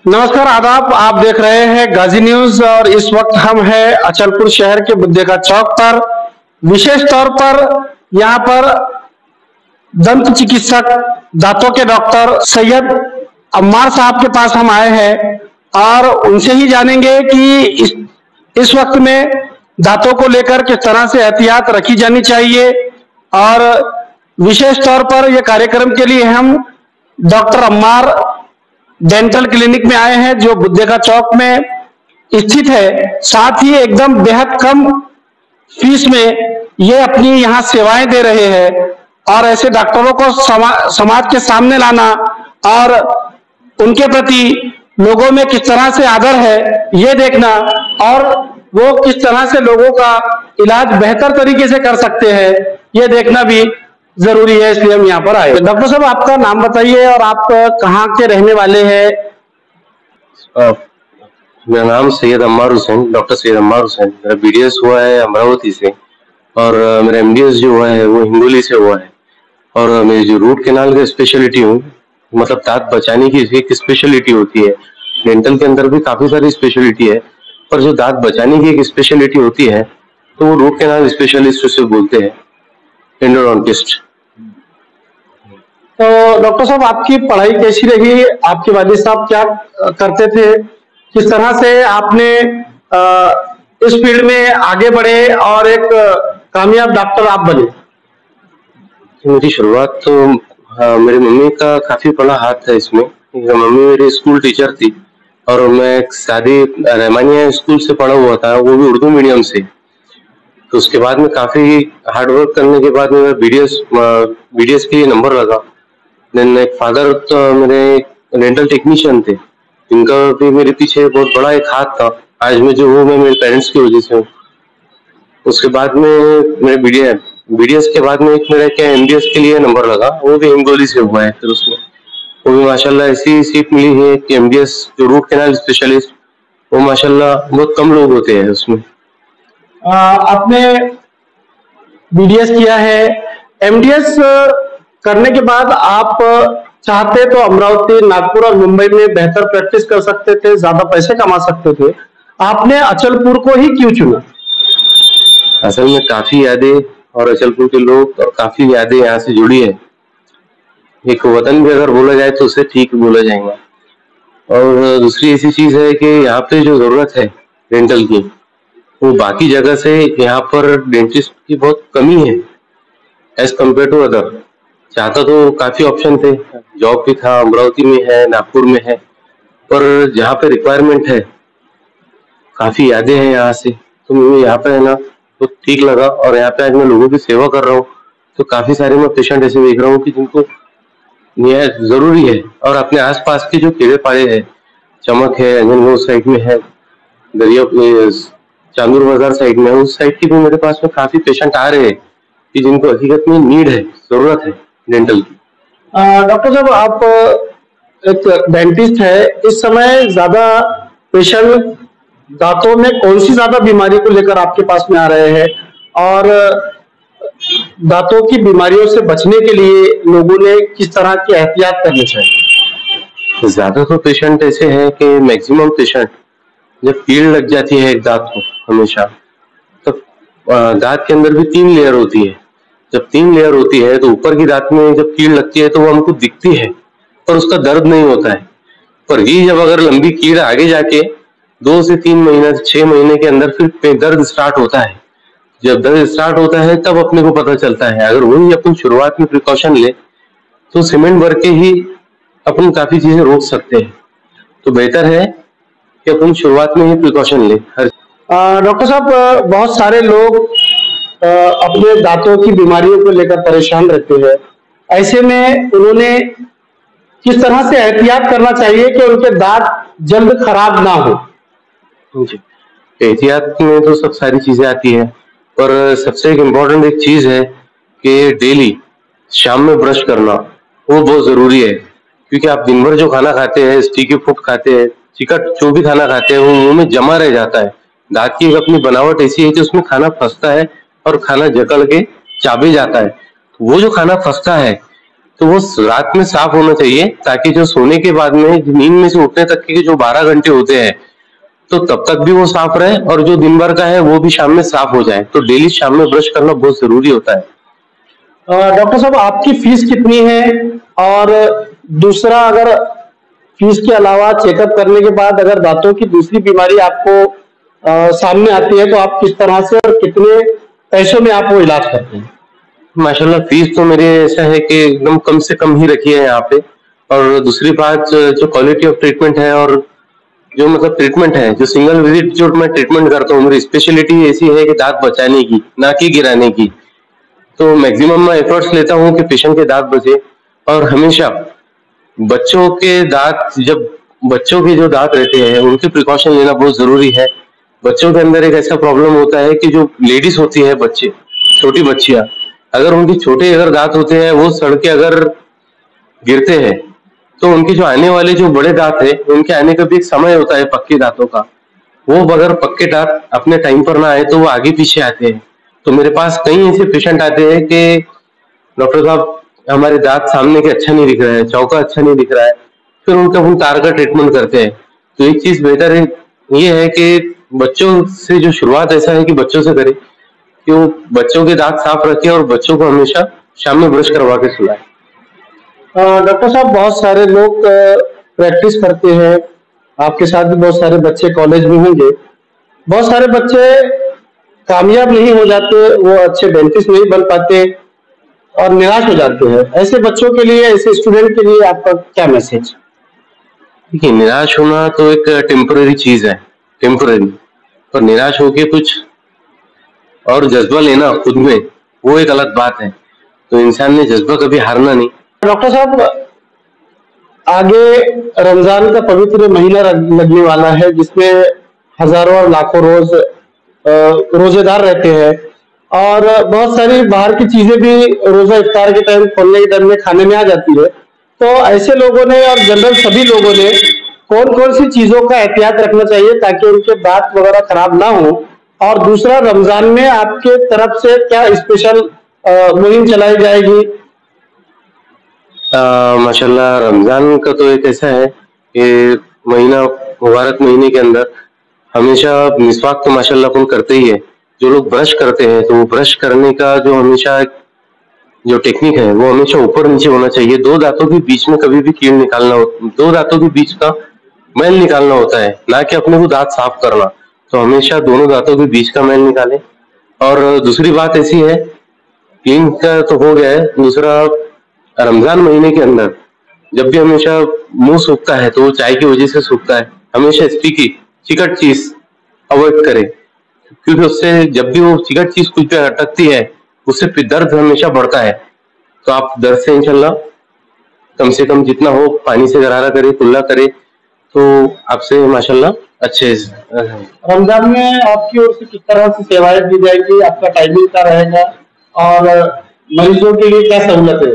नमस्कार, आदाब। आप देख रहे हैं गाजी न्यूज और इस वक्त हम हैं अचलपुर शहर के बुद्धे का चौक पर। विशेष तौर पर यहाँ पर दंत चिकित्सक, दांतों के डॉक्टर सैयद अम्मार साहब के पास हम आए हैं और उनसे ही जानेंगे कि इस वक्त में दांतों को लेकर किस तरह से एहतियात रखी जानी चाहिए। और विशेष तौर पर यह कार्यक्रम के लिए हम डॉक्टर अम्मार डेंटल क्लिनिक में आए हैं जो बुद्धे का चौक में स्थित है। साथ ही एकदम बेहद कम फीस में ये अपनी यहाँ सेवाएं दे रहे हैं और ऐसे डॉक्टरों को समाज के सामने लाना और उनके प्रति लोगों में किस तरह से आदर है ये देखना और वो किस तरह से लोगों का इलाज बेहतर तरीके से कर सकते हैं ये देखना भी जरूरी है, इसलिए हम यहाँ पर आए। डॉक्टर साहब, आपका नाम बताइए और आप कहाँ के रहने वाले हैं? मेरा नाम सैयद अम्मार हुसैन, डॉक्टर सैयद अम्मार हुसैन। मेरा बीडीएस हुआ है अमरावती से और मेरा एमडीएस जो हुआ है वो हिंगोली से हुआ है। और मेरी जो रूट कैनाल का स्पेशलिटी हूँ, मतलब दांत बचाने की एक स्पेशलिटी होती है। डेंटल के अंदर भी काफी सारी स्पेशलिटी है, पर जो दांत बचाने की एक स्पेशलिटी होती है तो वो रूट कैनाल स्पेशलिस्ट उसे बोलते हैं, एंडोडोंटिस्ट। तो डॉक्टर साहब, आपकी पढ़ाई कैसी रही? आपके वालिद साहब क्या करते थे? किस तरह से आपने इस फील्ड में आगे बढ़े और एक कामयाब डॉक्टर आप बने? मेरी शुरुआत तो मेरी मम्मी का काफी बड़ा हाथ था इसमें। मम्मी मेरी स्कूल टीचर थी और मैं सादी रहमानिया स्कूल से पढ़ा हुआ था, वो भी उर्दू मीडियम से। तो उसके बाद में काफी हार्डवर्क करने के बाद में बीडीएस के लिए नंबर लगा। देन एक फादर तो मेरे डेंटल टेक्नीशियन थे, इनका भी मेरे पीछे बहुत बड़ा एक हाथ था। आज मैं जो हूँ मैं मेरे पेरेंट्स की वजह से हूँ। उसके बाद में मेरे बीडीएस के बाद में एक मेरा क्या एमडीएस के लिए नंबर लगा, वो भी हिंगोली से हुआ है। फिर उसमें वो भी माशाल्लाह ऐसी सीट मिली है कि एमडीएस जो रूट कैनाल स्पेशलिस्ट, वो माशाल्लाह बहुत कम लोग होते हैं उसमें। आपने बीडीएस किया है, एमडीएस करने के बाद आप चाहते तो अमरावती, नागपुर और मुंबई में बेहतर प्रैक्टिस कर सकते थे, ज्यादा पैसे कमा सकते थे। आपने अचलपुर को ही क्यों चुना? असल में काफी यादें और अचलपुर के लोग और काफी यादें यहाँ से जुड़ी है। एक वतन भी अगर बोला जाए तो उसे ठीक बोला जाएगा। और दूसरी ऐसी चीज है कि यहाँ पे जो जरूरत है डेंटल की, वो बाकी जगह से यहाँ पर डेंटिस्ट की बहुत कमी है एज कम्पेयर टू अदर। चाहता तो काफी ऑप्शन थे, जॉब भी था, अमरावती में है, नागपुर में है, पर जहाँ पे रिक्वायरमेंट है, काफी यादें हैं यहाँ से, तो मुझे यहाँ पे है ना तो ठीक लगा। और यहाँ पे आज मैं लोगों की सेवा कर रहा हूँ तो काफी सारे मैं पेशेंट ऐसे देख रहा हूँ कि जिनको निहायत जरूरी है। और अपने आसपास के जो कीड़े पाड़े हैं, चमक है, अंजनगांव साइड में है, दरिया चांदूर बाजार साइड में, उस साइड की भी मेरे पास में काफी पेशेंट आ रहे हैं कि जिनको हकीकत में नीड है, जरूरत है डेंटल की। डॉक्टर साहब, आप एक डेंटिस्ट है, इस समय ज्यादा पेशेंट दांतों में कौन सी ज्यादा बीमारी को लेकर आपके पास में आ रहे हैं और दांतों की बीमारियों से बचने के लिए लोगों ने किस तरह की एहतियात करनी चाहिए? ज्यादा तो पेशेंट ऐसे हैं कि मैक्सिमम पेशेंट जब कीड़ लग जाती है एक दांत को, हमेशा तब दांत के अंदर भी 3 लेयर होती है। जब 3 लेयर होती है तो ऊपर की दांत में जब कीड़ लगती है तो वो हमको दिखती है पर उसका दर्द नहीं होता है। पर ये जब अगर लंबी कीड़ आगे जाके 2 से 3 महीने 6 महीने के अंदर फिर दर्द स्टार्ट होता है। जब दर्द स्टार्ट होता है तब अपने को पता चलता है। अगर वही अपन शुरुआत में प्रिकॉशन ले तो सीमेंट भर के ही अपन काफी चीजें रोक सकते हैं। तो बेहतर है कि अपन शुरुआत में ही प्रिकॉशन ले। डॉक्टर साहब, बहुत सारे लोग अपने दांतों की बीमारियों को लेकर परेशान रहते हैं। ऐसे में उन्होंने किस तरह से एहतियात करना चाहिए कि उनके दांत जल्द खराब ना हो? एहतियात में तो सब सारी चीजें आती है, पर सबसे इम्पोर्टेंट एक चीज है कि डेली शाम में ब्रश करना, वो बहुत जरूरी है। क्योंकि आप दिन भर जो खाना खाते हैं, स्टिकी फूड खाते हैं, चिकट जो भी खाना खाते हैं, वो मुंह में जमा रह जाता है। दांत की अपनी बनावट ऐसी है कि उसमें खाना फंसता है और खाना जकड़ के चाबे जाता है। वो जो खाना फंसता है तो वो रात में साफ होना चाहिए, ताकि जो सोने के बाद में नींद में से उठने तक के जो 12 घंटे होते हैं तो तब तक भी वो साफ रहे, और जो दिन भर का है वो भी शाम में साफ हो जाए। तो डेली शाम में ब्रश करना बहुत जरूरी होता है। डॉक्टर साहब, आपकी फीस कितनी है? और दूसरा, अगर फीस के अलावा चेकअप करने के बाद अगर दांतों की दूसरी बीमारी आपको सामने आती है तो आप किस तरह से और कितने पैसों में आप वो इलाज करते हैं? माशाल्लाह फीस तो मेरे ऐसा है कि एकदम कम से कम ही रखी है यहाँ पे। और दूसरी बात, जो क्वालिटी ऑफ ट्रीटमेंट है और जो मतलब ट्रीटमेंट है, जो सिंगल विजिट जो मैं ट्रीटमेंट करता हूँ, मेरी स्पेशलिटी ऐसी है कि दांत बचाने की, ना कि गिराने की। तो मैक्सिमम मैं एफर्ट्स लेता हूँ कि पेशेंट के दांत बचे। और हमेशा बच्चों के दांत, जब बच्चों के जो दांत रहते हैं उनके प्रिकॉशन लेना बहुत जरूरी है। बच्चों के अंदर एक ऐसा प्रॉब्लम होता है कि जो लेडीज होती है, बच्चे, छोटी बच्चियां, अगर उनकी छोटे अगर दांत होते हैं, वो सड़ के अगर गिरते हैं तो उनके जो आने वाले जो बड़े दांत है, उनके आने का भी एक समय होता है पक्के दांतों का। वो अगर पक्के दांत अपने टाइम पर ना आए तो वो आगे पीछे आते हैं। तो मेरे पास कई ऐसे पेशेंट आते हैं कि डॉक्टर साहब हमारे दांत सामने के अच्छा नहीं दिख रहा है, चौका अच्छा नहीं दिख रहा है। फिर उनका हम तार का ट्रीटमेंट करते हैं। तो एक चीज बेहतर है, ये है कि बच्चों से जो शुरुआत ऐसा है कि बच्चों से करें कि वो बच्चों के दांत साफ रखें और बच्चों को हमेशा शाम में ब्रश करवा के सुलाएं। डॉक्टर साहब, बहुत सारे लोग प्रैक्टिस करते हैं, आपके साथ भी बहुत सारे बच्चे कॉलेज में होंगे। बहुत सारे बच्चे कामयाब नहीं हो जाते, वो अच्छे डेंटिस्ट नहीं बन पाते और निराश हो जाते हैं। ऐसे बच्चों के लिए, ऐसे स्टूडेंट के लिए आपका क्या मैसेज? देखिए, निराश होना तो एक टेम्पररी चीज है, टेम्पररी। पर निराश होके कुछ और जज्बा लेना खुद में, वो एक अलग बात है। तो इंसान ने जज्बा कभी हारना नहीं। डॉक्टर साहब, आगे रमजान का पवित्र महीना लगने वाला है, जिसमें हजारों और लाखों रोजेदार रहते हैं और बहुत सारी बाहर की चीजें भी रोजा इफ्तार के टाइम, खोलने के टाइम में खाने में आ जाती है। तो ऐसे लोगों ने और जनरल सभी लोगों ने कौन कौन सी चीजों का एहतियात रखना चाहिए ताकि उनके दांत वगैरह खराब ना हो? और दूसरा, रमजान में आपके तरफ से क्या स्पेशल मुहिम चलाई जाएगी? माशाल्लाह रमजान का तो एक ऐसा है कि महीना, मुबारक महीने के अंदर हमेशा मिसवाक तो माशाल्लाह अपन करते ही है। जो लोग ब्रश करते हैं तो वो ब्रश करने का जो हमेशा जो टेक्निक है वो हमेशा ऊपर नीचे होना चाहिए। दो दांतों के बीच में कभी भी कील निकालना हो, दो दांतों के बीच का मैल निकालना होता है, ना कि अपने को दांत साफ करना। तो हमेशा दोनों दांतों के बीच का मैल निकालें। और दूसरी बात ऐसी है, क्लीन का तो हो गया है, दूसरा रमजान महीने के अंदर जब भी हमेशा मुंह सूखता है तो वो चाय की वजह से सूखता है। हमेशा स्टिकी चिकट चीज अवॉइड करें, क्योंकि उससे जब भी वो चिकट चीज कुछ पे अटकती है उससे फिर दर्द हमेशा बढ़ता है। तो आप दर्द से इंशाल्लाह कम से कम जितना हो पानी से गरारा करे, कुल्ला करे, तो आपसे माशाल्लाह अच्छे। रमजान में आपकी ओर से किस तरह से सेवाएं दी जाएगी? आपका टाइमिंग क्या रहेगा और मरीजों के लिए क्या सहूलत है?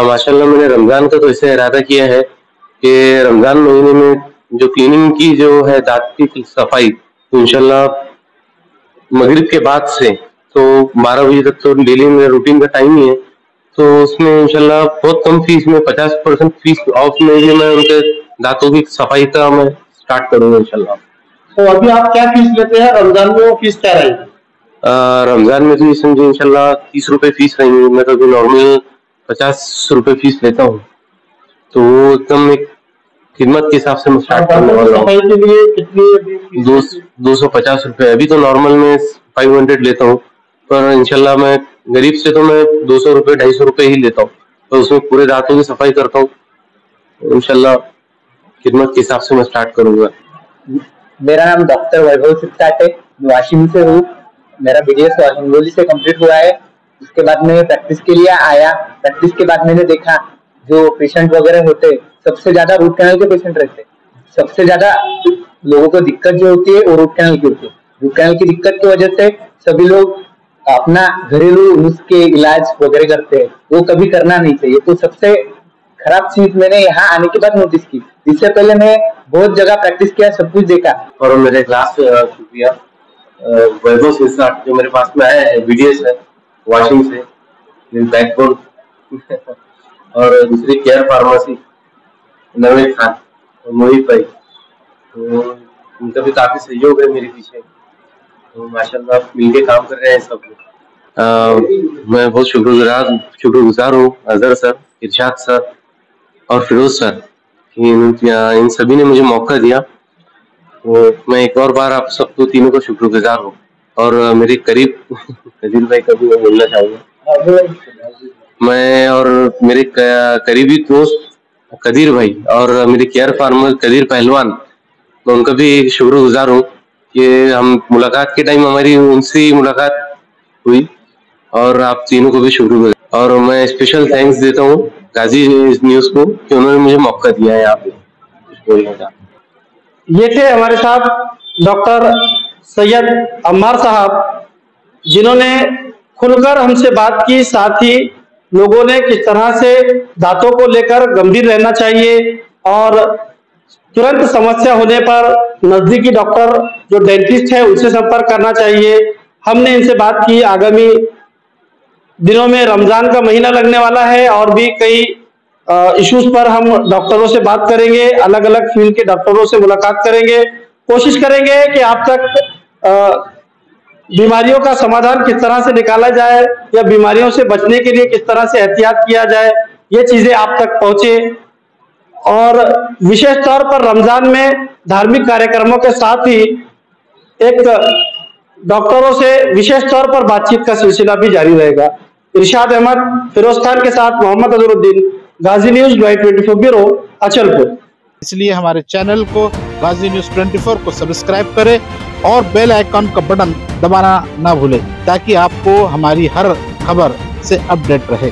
माशाल्लाह मैंने रमजान का तो ऐसे इरादा किया है कि रमजान महीने में जो क्लीनिंग की जो है दांत की सफाई, तो इंशाल्लाह मगरिब के बाद से तो 12 बजे तक तो डेली मेरा रूटीन का टाइम ही है। तो उसमें इंशाल्लाह बहुत कम फीस में, 50% फीस ऑफ में ही मैं उनके दांतों की सफाई का मैं स्टार्ट करूंगा इंशाल्लाह। तो अभी आप क्या फीस लेते हैं? रमजान में वो फीस क्या रहेगी? रमजान में तो ये समझे इंशाल्लाह 30 रुपए फीस रहेंगी। मैं तो अभी नॉर्मल 50 रुपए फीस लेता हूँ। तो वो एकदम एक खिदमत के हिसाब से मैं स्टार्ट करने वाला हूँ। सफाई के लिए कितनी? 250 रुपए। अभी तो नॉर्मल में 500 लेता हूँ, पर इंशाल्लाह मैं गरीब से तो मैं 200 रुपए 250 रुपए ही लेता हूँ। तो उसमें पूरे दांतों की सफाई करता हूँ। इंशाल्लाह खिदमत के हिसाब से मैं स्टार्ट करूंगा। मेरा नाम डॉक्टर वैभव सिद्धार्थ है, वाशिम से हूँ। मेरा BDS हिंगोली से कंप्लीट हुआ है। उसके बाद मैं प्रैक्टिस के लिए आया। प्रैक्टिस के बाद मैंने देखा जो पेशेंट वगैरह होते, सबसे ज्यादा रूट कैनल के पेशेंट रहते। सबसे ज्यादा लोगों को दिक्कत जो होती है वो रूट कैनल की होती है। रूट कैनल की दिक्कत की वजह से सभी लोग अपना घरेलू नुस्खे इलाज वगैरह करते हैं, वो कभी करना नहीं चाहिए। तो सबसे खराब चीज मैंने यहाँ आने के बाद नोटिस की। इससे पहले मैं बहुत जगह प्रैक्टिस किया, सब कुछ देखा। और मेरे क्लास शुक्रिया वैभव सिद्धार्थ जो मेरे पास में आया है, BDS है वाशिंग से, बैकबोन। और दूसरी केयर फार्मेसी नवीन खान और मोहित भाई, तो उनका भी काफी सहयोग है मेरे पीछे। तो माशाल्लाह मिलके काम कर रहे हैं सब लोग। मैं बहुत शुक्रगुजार हूँ अजहर सर, इरशाद सर और फिरोज सर, इन सभी ने मुझे मौका दिया। तो मैं एक और बार आप सबको तीनों को शुक्रगुजार हूँ। और मेरे करीब कदीर भाई का भी मैं बोलना चाहूँगा। मैं और मेरे करीबी दोस्त कदीर भाई और मेरे केयर फार्मर कदीर पहलवान, मैं उनका भी शुक्रगुजार हूँ कि हम मुलाकात के टाइम हमारी उनसे ही मुलाकात हुई। और आप तीनों को भी शुक्रगुजार। और मैं स्पेशल थैंक्स देता हूँ गाजी न्यूज को कि उन्होंने मुझे मौका दिया है यहाँ पे कुछ बोलने का। ये थे हमारे साथ डॉक्टर सैयद अम्मार साहब, जिन्होंने खुलकर हमसे बात की। साथ ही लोगों ने किस तरह से दांतों को लेकर गंभीर रहना चाहिए और तुरंत समस्या होने पर नजदीकी डॉक्टर जो डेंटिस्ट है उनसे संपर्क करना चाहिए, हमने इनसे बात की। आगामी दिनों में रमजान का महीना लगने वाला है और भी कई इश्यूज पर हम डॉक्टरों से बात करेंगे, अलग अलग फील्ड के डॉक्टरों से मुलाकात करेंगे। कोशिश करेंगे कि आप तक बीमारियों का समाधान किस तरह से निकाला जाए या बीमारियों से बचने के लिए किस तरह से एहतियात किया जाए, ये चीजें आप तक पहुंचे। और विशेष तौर पर रमजान में धार्मिक कार्यक्रमों के साथ ही एक डॉक्टरों से विशेष तौर पर बातचीत का सिलसिला भी जारी रहेगा। इरशाद अहमद, फिरोज खान के साथ मोहम्मद अजहरुद्दीन, गाजी न्यूज 24 ब्यूरो, अचलपुर। इसलिए हमारे चैनल को गाजी न्यूज 24 को सब्सक्राइब करें और बेल आइकन का बटन दबाना ना भूलें, ताकि आपको हमारी हर खबर से अपडेट रहे।